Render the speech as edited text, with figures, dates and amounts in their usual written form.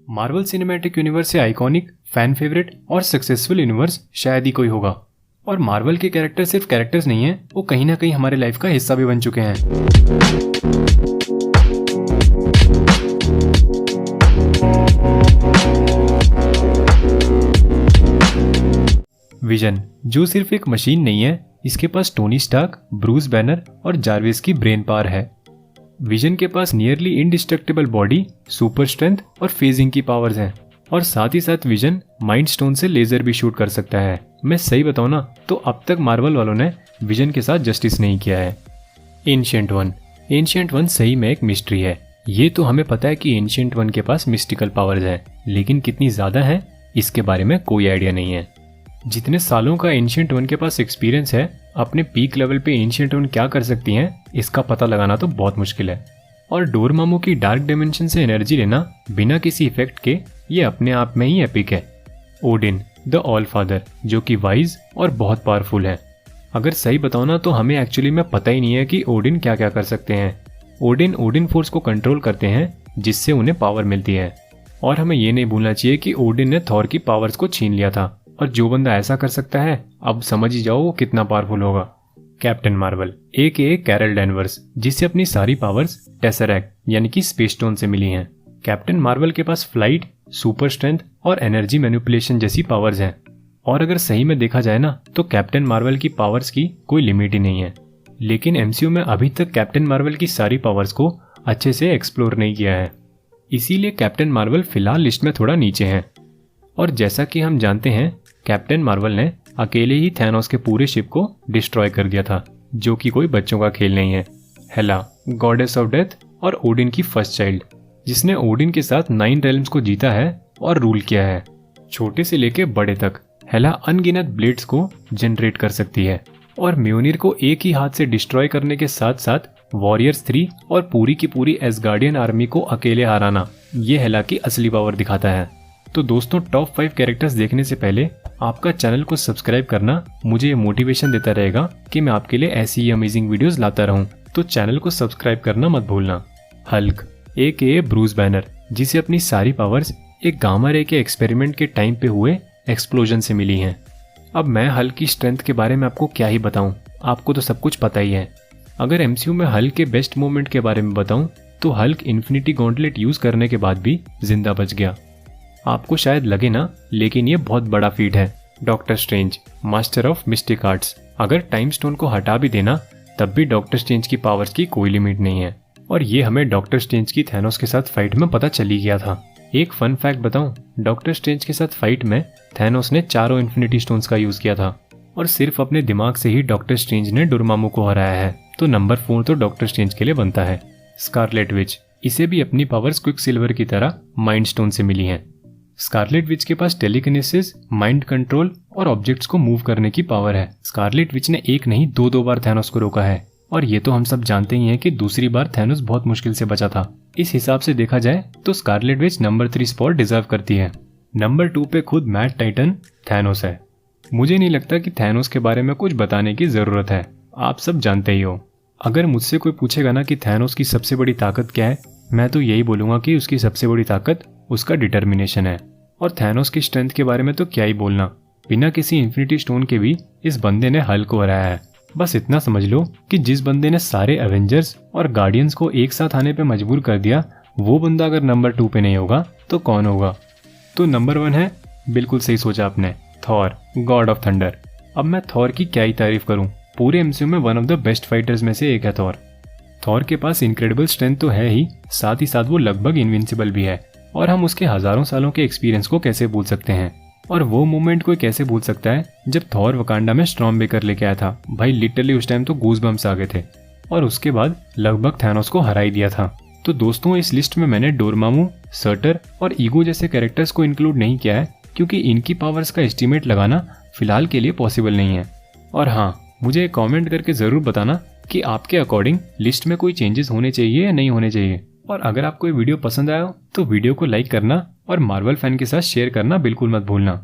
Marvel cinematic universe से iconic, fan favourite और successful universe शायद ही कोई होगा। और मार्वल के कैरेक्टर सिर्फ कैरेक्टर्स नहीं हैं, वो कहीं ना कहीं हमारे लाइफ का हिस्सा भी बन चुके हैं। विजन, जो सिर्फ एक मशीन नहीं है, इसके पास टोनी स्टार्क, ब्रूस बैनर और जार्विस की ब्रेन पावर है। विजन के पास nearly indestructible body, super strength और फेजिंग की पावर्स हैं। और साथ ही साथ विजन माइंड स्टोन से लेजर भी शूट कर सकता है। मैं सही बताऊं ना, तो अब तक मार्वल वालों ने विजन के साथ जस्टिस नहीं किया है। एंशिएंट वन सही में एक मिस्ट्री है। ये तो हमें पता है कि एंशिएंट वन के पास मिस्टिकल पावर्स है, लेकिन कितनी ज्यादा है इसके बारे में कोई आइडिया नहीं है। जितने सालों का एंशिएंट वन के पास एक्सपीरियंस है, अपने पीक लेवल पे एंशिएंट वन क्या कर सकती हैं इसका पता लगाना तो बहुत मुश्किल है। और डोरमामू की डार्क डायमेंशन से एनर्जी लेना बिना किसी इफेक्ट के, ये अपने आप में ही एपिक है। ओडिन द ऑल फादर, जो कि वाइज और बहुत पावरफुल है। अगर सही बताओ ना, तो हमें एक्चुअली में पता ही नहीं है कि ओडिन क्या क्या कर सकते हैं। ओडिन फोर्स को कंट्रोल करते हैं, जिससे उन्हें पावर मिलती है। और हमें ये नहीं भूलना चाहिए कि ओडिन ने थॉर की पावर्स को छीन लिया था। और जो बंदा ऐसा कर सकता है, अब समझ ही जाओ वो कितना पावरफुल होगा। कैप्टन मार्वल ए कैरल डैनवर्स, जिसे अपनी सारी पावर्स टेसरैक्ट यानी कि स्पेस स्टोन से मिली हैं। कैप्टन मार्वल के पास फ्लाइट, सुपर स्ट्रेंथ और एनर्जी मैनिपुलेशन जैसी पावर्स हैं। और अगर सही में देखा जाए ना, तो कैप्टन मार्वल की पावर्स की कोई लिमिट ही नहीं है। लेकिन एमसीयू में अभी तक कैप्टन मार्वल की सारी पावर्स को अच्छे से एक्सप्लोर नहीं किया है, इसीलिए कैप्टन मार्वल फिलहाल लिस्ट में थोड़ा नीचे हैं। और जैसा कि हम जानते हैं, कैप्टन मार्वल ने अकेले ही थैनोस के पूरे शिप को डिस्ट्रॉय कर दिया था, जो कि कोई बच्चों का खेल नहीं है। हेला गॉडेस ऑफ डेथ और ओडिन की फर्स्ट चाइल्ड, जिसने ओडिन के साथ 9 रेल्म्स को जीता है और रूल किया है। छोटे से लेके बड़े तक हेला अनगिनत ब्लेड्स को जनरेट कर सकती है। और म्योनिर को एक ही हाथ से डिस्ट्रॉय करने के साथ साथ वॉरियर्स 3 और पूरी की पूरी एसगार्डियन आर्मी को अकेले हराना, ये हेला की असली पावर दिखाता है। तो दोस्तों, टॉप 5 कैरेक्टर्स देखने से पहले आपका चैनल को सब्सक्राइब करना मुझे ये मोटिवेशन देता रहेगा कि मैं आपके लिए ऐसी ही अमेजिंग वीडियोस लाता रहूं। तो चैनल को सब्सक्राइब करना मत भूलना। हल्क ए ब्रूस बैनर, जिसे अपनी सारी पावर्स एक गामा रे के एक्सपेरिमेंट के टाइम पे हुए एक्सप्लोजन से मिली हैं। अब मैं हल्क की स्ट्रेंथ के बारे में आपको क्या ही बताऊं, आपको तो सब कुछ पता ही है। अगर एमसीयू में हल्क के बेस्ट मोमेंट के बारे में बताऊं, तो हल्क इन्फिनिटी गॉन्टलेट यूज करने के बाद भी जिंदा बच गया। आपको शायद लगे ना, लेकिन ये बहुत बड़ा फीट है। Doctor strange master of mistake arts, अगर टाइम स्टोन को हटा भी देना, तब भी डॉक्टर स्ट्रेंज की पावर्स की कोई लिमिट नहीं है। और ये हमें डॉक्टर स्ट्रेंज की थैनोस के साथ फाइट में पता चल ही गया था। एक फन फैक्ट बताऊं, डॉक्टर स्ट्रेंज के साथ फाइट में थैनोस ने 4 इन्फिनिटी स्टोन्स का यूज किया था। और सिर्फ अपने दिमाग से ही डॉक्टर स्ट्रेंज ने डोरमामू को हराया है। तो नंबर 4 तो डॉक्टर स्ट्रेंज के लिए बनता है। स्कारलेट विच, इसे भी अपनी पावर्स क्विक सिल्वर की तरह माइंड स्टोन से मिली हैं। स्कारलेट विच के पास टेलीकिनेसिस, माइंड कंट्रोल और ऑब्जेक्ट्स को मूव करने की पावर है। स्कारलेट विच ने एक नहीं 2 बार थैनोस को रोका है। और ये तो हम सब जानते ही हैं कि दूसरी बार थैनोस बहुत मुश्किल से बचा था। इस हिसाब से देखा जाए तो Scarlet which number 3 spot deserve करती है। नंबर 2 पे खुद मैड टाइटन थैनोस है। मुझे नहीं लगता कि थैनोस के बारे में कुछ बताने की जरूरत है, आप सब जानते ही हो। अगर मुझसे कोई पूछेगा ना कि थैनोस की सबसे बड़ी ताकत क्या है, मैं तो यही बोलूंगा कि उसकी सबसे बड़ी ताकत उसका डिटर्मिनेशन है। और थैनोस की स्ट्रेंथ के बारे में तो क्या ही बोलना, बिना किसी इन्फिनिटी स्टोन के भी इस बंदे ने हल्क को हराया है। बस इतना समझ लो कि जिस बंदे ने सारे एवेंजर्स और गार्डियंस को एक साथ आने पे मजबूर कर दिया, वो बंदा अगर नंबर 2 पे नहीं होगा तो कौन होगा। तो नंबर 1 है, बिल्कुल सही सोचा आपने, थॉर गॉड ऑफ थंडर। अब मैं थॉर की क्या ही तारीफ करूं, पूरे एमसीयू में one of the best fighters में से एक है थॉर। थॉर के पास इनक्रेडिबल स्ट्रेंथ तो है ही साथ वो लगभग इनविंसिबल भी है। और हम उसके हजारों सालों के एक्सपीरियंस को कैसे भूल सकते हैं। और वो मोमेंट कोई कैसे भूल सकता है जब थॉर वकांडा में स्टॉर्म बेकर लेके आया था। भाई लिटरली उस टाइम तो गूज़बम्प्स आ गए थे। और उसके बाद लगभग थैनोस को हरा ही दिया था। तो दोस्तों, इस लिस्ट में मैंने डोरमामू, सर्टर और ईगो जैसे कैरेक्टर्स को इंक्लूड नहीं किया है, क्योंकि इनकी पावर्स का एस्टिमेट लगाना फिलहाल के लिए पॉसिबल नहीं है। और हाँ, मुझे कमेंट करके जरूर बताना कि आपके अकॉर्डिंग लिस्ट में कोई चेंजेस होने चाहिए या नहीं होने चाहिए। और अगर आपको ये वीडियो पसंद आया हो तो वीडियो को लाइक करना और मार्वल फैन के साथ शेयर करना बिल्कुल मत भूलना।